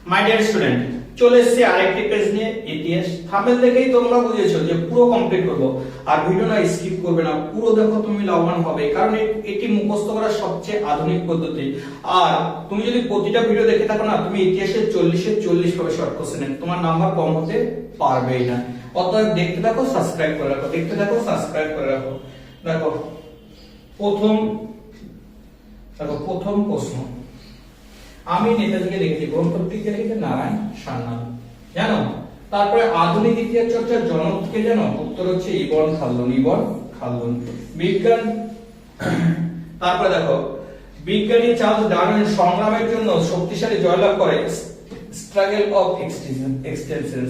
My dear student, চলে এসেছি আরেকটি পেজ নিয়ে ইতিহাস। থাম্বনেল দেখেই তোমরা বুঝেছো যে পুরো কমপ্লিট করব, আর ভিডিও না স্কিপ করবে না, পুরো দেখো, তুমি লাভবান হবে। কারণ এটি মুখস্থ করার সবচেয়ে আধুনিক পদ্ধতি। আর তুমি যদি প্রতিটা ভিডিও দেখে থাকো না, তুমি ইতিহাসের 40 পাবে শর্ট কোশ্চেনে, তোমার নাম্বার কম হতে পারবেই না। অতএব দেখতে থাকো, সাবস্ক্রাইব করে রাখো, দেখতে থাকো, সাবস্ক্রাইব করে রাখো। দেখো প্রথম প্রশ্ন, আমি নেতাজিকে লিখেছি, গ্রন্থটিকে লিখেছে নারায়ণ সান্যাল, জানো? তারপরে আধুনিক ইতিহাস চর্চার জনক কে জানো? উত্তর হচ্ছে ইবন খালদুন। বিজ্ঞান, তারপরে দেখো, বিজ্ঞানী চার্লস ডারউইন সংগ্রামের জন্য শক্তিশালী জয়লাভ করে, স্ট্রাগল অফ এক্সটেনশন।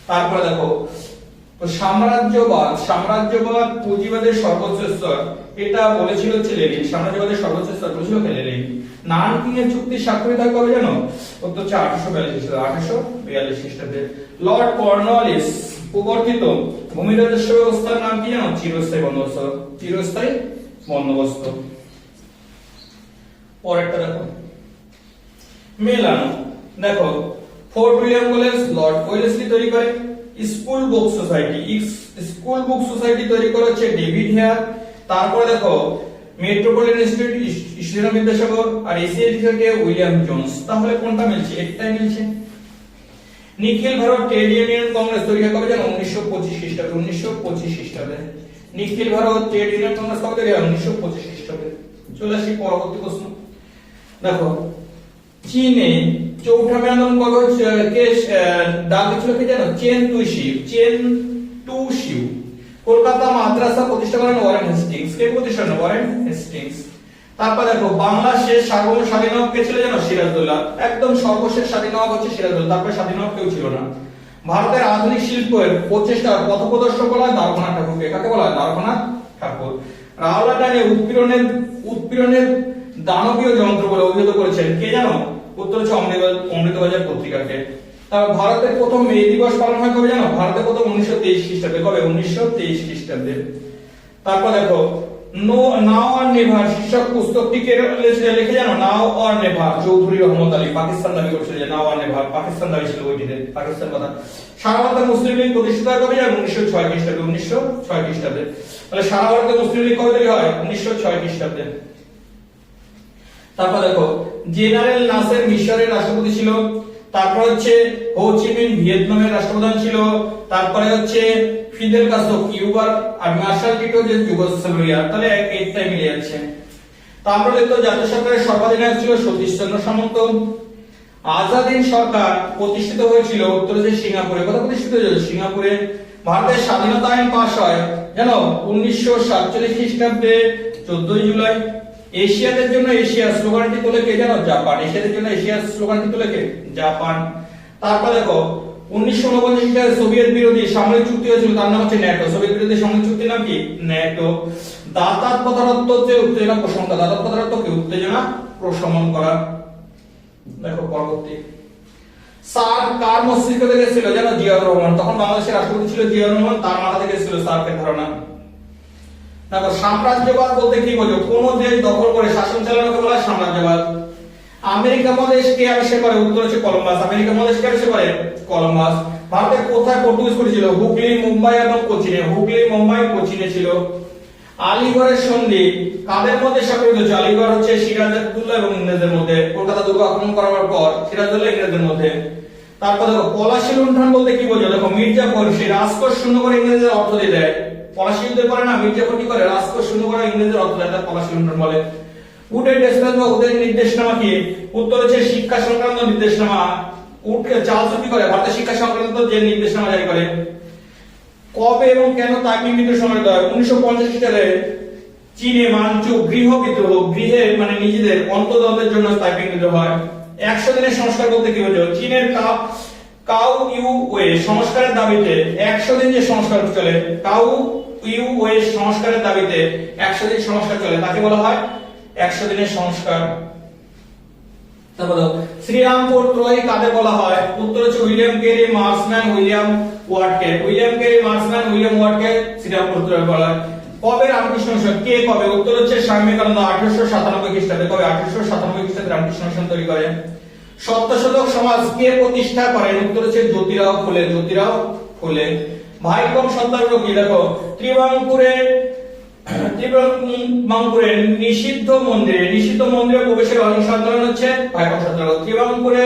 তারপরে দেখো, সাম্রাজ্যবাদ পুঁজিবাদের সর্বোচ্চ স্তর, এটা বলেছিল হচ্ছে লেনিন। সাম্রাজ্যবাদের সর্বোচ্চ স্তর বলেছিল লেনিন। নানকিং এর চুক্তি স্বাক্ষরিত হয় কবে জানো? উত্তর হচ্ছে 1842 খ্রিস্টাব্দে। লর্ড কর্নওয়ালিস প্রবর্তিত ভূমি রাজস্ব ব্যবস্থার নাম কি জানো? চিরস্থায়ী বন্দোবস্ত। পরেরটা দেখো, মেলানো। দেখো, fort William college Lord Wellesley তৈরি করে। স্কুল বুক সোসাইটি তৈরি করে হচ্ছে ডেভিড হেয়ার। তারপরে দেখো, মেট্রোপলিটন ইনস্টিটিউট বিদ্যাসাগর, আর এশিয়া থেকে উইলিয়াম জোন্স। তাহলে কোনটা মিলছে? একটাই মিলছে। নিখিল ভারত ট্রেড ইউনিয়ন কংগ্রেস তৈরি হয় কবে জানো? 1925 খ্রিস্টাব্দে। নিখিল ভারত ট্রেড ইউনিয়ন কংগ্রেস কবে তৈরি হয়? 1925 খ্রিস্টাব্দে। চলে আসি পরবর্তী প্রশ্ন। দেখো, চীনে চৌঠা মে আন্দোলন কবে হচ্ছে? কে ডাক দিয়েছিল কে জানো? Chen Tu Shiu. Kolkata Madrasa প্রতিষ্ঠা করেন ওয়ারেন হেস্টিংস। কে প্রতিষ্ঠা করেন? Warren Hastings. তারপর দেখো, বাংলার শেষ সার্বভৌম স্বাধীন নবাব কে ছিল জানো? সিরাজউদ্দৌলা। একদম সর্বশেষ স্বাধীন নবাব হচ্ছে সিরাজউদ্দৌলা, তারপর স্বাধীন নবাব কেউ ছিল না। ভারতের আধুনিক শিল্পের প্রচেষ্টার পথপ্রদর্শক বলা হয় দ্বারকানাথ ঠাকুরকে। কাকে বলা হয়? দ্বারকানাথ ঠাকুর। রাওলাটানে উৎপীড়নের দানবীয় যন্ত্র বলে অভিহিত করেছেন কে জানো? উত্তর হচ্ছে অমৃতবাজার পত্রিকাকে। তারপর ভারতের প্রথম মে দিবস পালন হয় কবে জানো? ভারতের প্রথম 1923 খ্রিস্টাব্দে। কবে? 1923 খ্রিস্টাব্দে। তারপর দেখো, নাও আর নেভার শীর্ষক পুস্তকটিকে লিখে জানো? নাও আর নেভার, চৌধুরী রহমত আলী। পাকিস্তান দাবি করছিল যে নাও আর নেভার, পাকিস্তান দাবি ছিল ওইটিতে, পাকিস্তান কথা। সারা ভারতে মুসলিম লীগ প্রতিষ্ঠিত হয় কবে জানো? 1906 খ্রিস্টাব্দে। 1906 খ্রিস্টাব্দে। তাহলে সারা ভারতে মুসলিম লীগ কবে তৈরি হয়? 1906 খ্রিস্টাব্দে। তারপর দেখো, জেনারেল নাসের মিশরের রাষ্ট্রপতি ছিল। তারপর হচ্ছে হো চি মিন ভিয়েতনামের রাষ্ট্রপ্রধান ছিল। তারপরে হচ্ছে ফিদেল কাস্ত্রো কিউবার, আর মার্শাল টিটো যে যুগোস্লাভিয়া। তাহলে এইটাই মিলে যাচ্ছে। তারপর দেখো, জাতীয় সরকারের সর্বাধিনায়ক ছিল সতীশ চন্দ্র সামন্ত। আজাদিন সরকার প্রতিষ্ঠিত হয়েছিল উত্তর যে সিঙ্গাপুরে। কোথায় প্রতিষ্ঠিত হয়েছিল? সিঙ্গাপুরে। ভারতের স্বাধীনতা আইন পাস হয় জানো? 1947 খ্রিস্টাব্দে 14 জুলাই। এশিয়াদের জন্য এশিয়া স্লোগানটি তোলে কে জানো? জাপান। এশিয়াদের জন্য এশিয়া স্লোগানটি তোলে কে? জাপান। তারপর দেখো, 1949 খ্রিস্টাব্দে সোভিয়েত বিরোধী সামরিক চুক্তি হয়েছিল, তার নাম হচ্ছে ন্যাটো। সোভিয়েত বিরোধী সামরিক চুক্তির নাম কি? ন্যাটো। দাতাত প্রথারত্বকে উত্তেজনা প্রশমন করা। দাতাত প্রথারত্বকে উত্তেজনা প্রশমন করা। দেখো পরবর্তী, সার্ক কার মস্তিষ্ক থেকে ছিল জানো? জিয়াউর রহমান। তখন বাংলাদেশের রাষ্ট্রপতি ছিল জিয়াউর রহমান, তার মাথা থেকে ছিল সার্কের ধারণা। দেখো, সাম্রাজ্যবাদ বলতে কি বোঝো? কোন দেশ দখল করে শাসন চালানোকে বলা হয় সাম্রাজ্যবাদ। আমেরিকা মহাদেশ কে আবিষ্কার করে? উত্তর হচ্ছে কলম্বাস। আমেরিকা মহাদেশ কে আবিষ্কার করে? কলম্বাস। ভারতে কোথায় পর্তুগিজ করেছিল? হুগলি, মুম্বাই এবং কোচিনে। হুগলি, মুম্বাই, কোচিনে ছিল। আলিগড়ের সন্ধি কাদের মধ্যে স্বাক্ষরিত হয়েছে? আলিগড় হচ্ছে সিরাজউদ্দৌলা এবং ইংরেজদের মধ্যে। কলকাতা দুর্গ আক্রমণ করার পর সিরাজউদ্দৌলা ইংরেজদের মধ্যে। তারপর দেখো, পলাশী লুণ্ঠন বলতে কি বোঝো? দেখো, মির্জাফর সেই রাজকোষ শূন্য করে ইংরেজদের অর্থ দিয়ে দেয়। পলাশী যুদ্ধের পরে না মির্জাফর কি করে? রাজকোষ শূন্য করে ইংরেজদের অর্থ দেয়, তার পলাশী লুণ্ঠন বলে। উটের ডেসপ্যাচ বা উটের নির্দেশনামা কি? উত্তর হচ্ছে শিক্ষা সংক্রান্ত নির্দেশনামা। উটকে চার্লস কি করে? ভারতের শিক্ষা সংক্রান্ত যে নির্দেশনামা জারি করে। কবে এবং কেন তাইপিং বিদ্রোহ সংঘটিত হয়? 1950 খ্রিস্টাব্দে চীনে মানচু গৃহ বিদ্রোহ, গৃহে মানে নিজেদের অন্তর্দ্বন্দ্বের জন্য তাইপিং বিদ্রোহ হয়। 100 দিনের সংস্কার বলতে কি বোঝো? চীনের কাউ ইউ ওয়ে সংস্কারের দাবিতে 100 দিন যে সংস্কার চলে, কাউ ইউ ওয়ে সংস্কারের দাবিতে 100 দিন সংস্কার চলে, তাকে বলা হয় 100 দিনের সংস্কার। তারপর শ্রীরামপুর ত্রয়ী কাদের বলা হয়? উত্তর হচ্ছে উইলিয়াম কেরি, মার্সম্যান, উইলিয়াম ওয়ার্ডকে। উইলিয়াম কেরি, মার্সম্যান, উইলিয়াম ওয়ার্ডকে শ্রীরামপুর ত্রয়ী বলা হয়। কবে রামকৃষ্ণ মিশন? কে কবে? উত্তর হচ্ছে স্বামী বিবেকানন্দ 1897 খ্রিস্টাব্দে। কবে? 1897 খ্রিস্টাব্দে রামকৃষ্ণ মিশন তৈরি করে। সত্যশোধক সমাজ কে প্রতিষ্ঠা করেন? উত্তর হচ্ছে জ্যোতিরাও ফুলে। জ্যোতিরাও ফুলে। ভাই কম সন্তানগুলো কি দেখো, ত্রিবাঙ্কুরে নিষিদ্ধ মন্দিরে প্রবেশের অহিংস আন্দোলন হচ্ছে ভাই কম সন্তানগুলো। ত্রিবাঙ্কুরে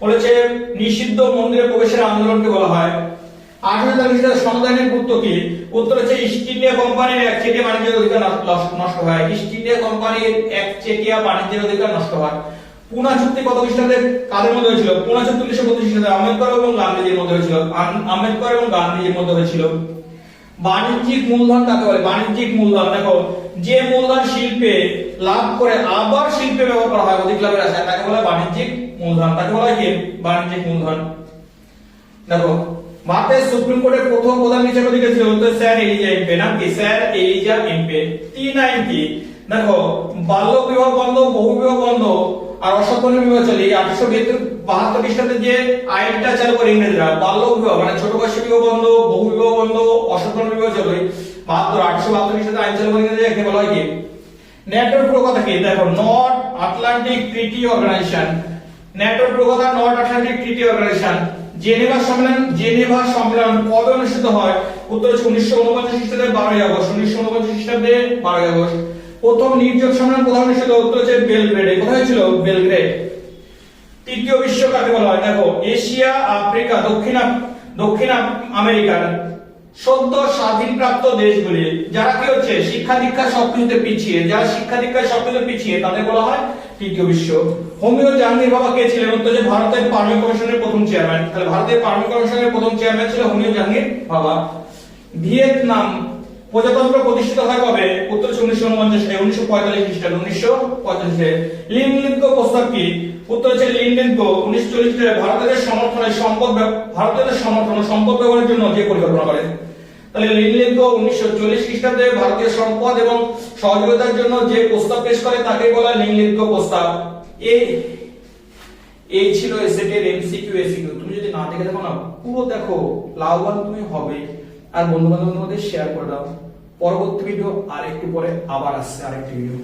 বলেছে নিষিদ্ধ মন্দিরে প্রবেশের আন্দোলনকে বলা হয়। 1843 সালে সংবিধানের গুরুত্ব কি? উত্তর হচ্ছে ইস্ট ইন্ডিয়া কোম্পানির একচেটিয়া বাণিজ্যের অধিকার নষ্ট হয়। ইস্ট ইন্ডিয়া কোম্পানির একচেটিয়া বাণিজ্যের অধিকার নষ্ট হয়। পুনা চুক্তি কত খ্রিস্টাব্দে কাদের মধ্যে হয়েছিল? পুনা চুক্তি 1925 খ্রিস্টাব্দে আম্বেদকর এবং গান্ধীজির মধ্যে হয়েছিল। আম্বেদকর এবং গান্ধীজির মধ্যে হয়েছিল। বাণিজ্যিক মূলধন কাকে বলে? বাণিজ্যিক মূলধন দেখো, যে মূলধন শিল্পে লাভ করে আবার শিল্পে ব্যবহার করা হয় অধিক লাভের আশায়, তাকে বলা হয় বাণিজ্যিক মূলধন। তাকে বলা হয় কি? বাণিজ্যিক মূলধন। দেখো, ভারতের সুপ্রিম কোর্টের প্রথম প্রধান বিচারপতি কে ছিল? তো স্যার এলিজা এমপে। নাম কি? Sir Eliza এমপে। 3 আইন কি? দেখো, বাল্য বিবাহ বন্ধ, বহু বিবাহ বন্ধ আর অসৎকর্ম বিবাহ চলে। 1872 খ্রিস্টাব্দে যে আইনটা চালু করে ইংরেজরা, বাল্য বিবাহ মানে ছোট বয়সে বিবাহ বন্ধ, বহু বিবাহ বন্ধ, অসৎকর্ম বিবাহ চলে। 1872 খ্রিস্টাব্দে আইন চালু করে ইংরেজরা, একে বলা হয় কি? ন্যাটোর পুরো কথা কি? দেখো, নর্থ আটলান্টিক ট্রিটি অর্গানাইজেশন। ন্যাটোর পুরো কথা north Atlantic treaty organization. Geneva সম্মেলন কবে অনুষ্ঠিত হয়? উত্তর হচ্ছে 1949 খ্রিস্টাব্দে 12ই আগস্ট। 1949 খ্রিস্টাব্দে 12ই আগস্ট। প্রথম নির্জক সম্মেলন কোথায় অনুষ্ঠিত? উত্তর হচ্ছে বেলগ্রেডে। কোথায় ছিল? বেলগ্রেড। তৃতীয় বিশ্ব কাকে বলা হয়? দেখো, এশিয়া, আফ্রিকা, দক্ষিণ আমেরিকার সদ্য স্বাধীনপ্রাপ্ত দেশগুলি যারা কি হচ্ছে শিক্ষা দীক্ষা সবকিছুতে পিছিয়ে, যারা শিক্ষা দীক্ষায় সবকিছুতে পিছিয়ে, তাদের বলা হয় তৃতীয় বিশ্ব। হোমিও জাহাঙ্গীর বাবা কে ছিলেন? উত্তর যে ভারতের পারমিট কমিশনের প্রথম চেয়ারম্যান। তাহলে ভারতের পারমিট কমিশনের প্রথম চেয়ারম্যান ছিল হোমিও জাহাঙ্গীর বাবা। ভিয়েতনাম প্রজাতন্ত্র প্রতিষ্ঠিত হয় কবে? উত্তর 1945 খ্রিস্টাব্দে। 1945। লিঙ্গ প্রস্তাব কি? উত্তর হচ্ছে লিন্ডেনকো। 1940 সালে ভারতের সমর্থন ও সম্পদ ব্যবহারের জন্য যে পরিকল্পনা করেন। তাহলে লিন্ডেনকো 1940 খ্রিস্টাব্দে ভারতের সম্পদ এবং সহযোগিতার জন্য যে প্রস্তাব পেশ করে তাকে বলা হয় লিন্ডেনকো প্রস্তাব। এই ছিল এসএটি এর এমসিকিউ এসিকিউ। তুমি যদি না দেখে থাকো না, পুরো দেখো, লাভবান তুমি হবে। আর বন্ধু বান্ধবদের মধ্যে শেয়ার করে দাও। পরবর্তী ভিডিও আর একটু পরে আবার আসছে আরেকটি ভিডিও।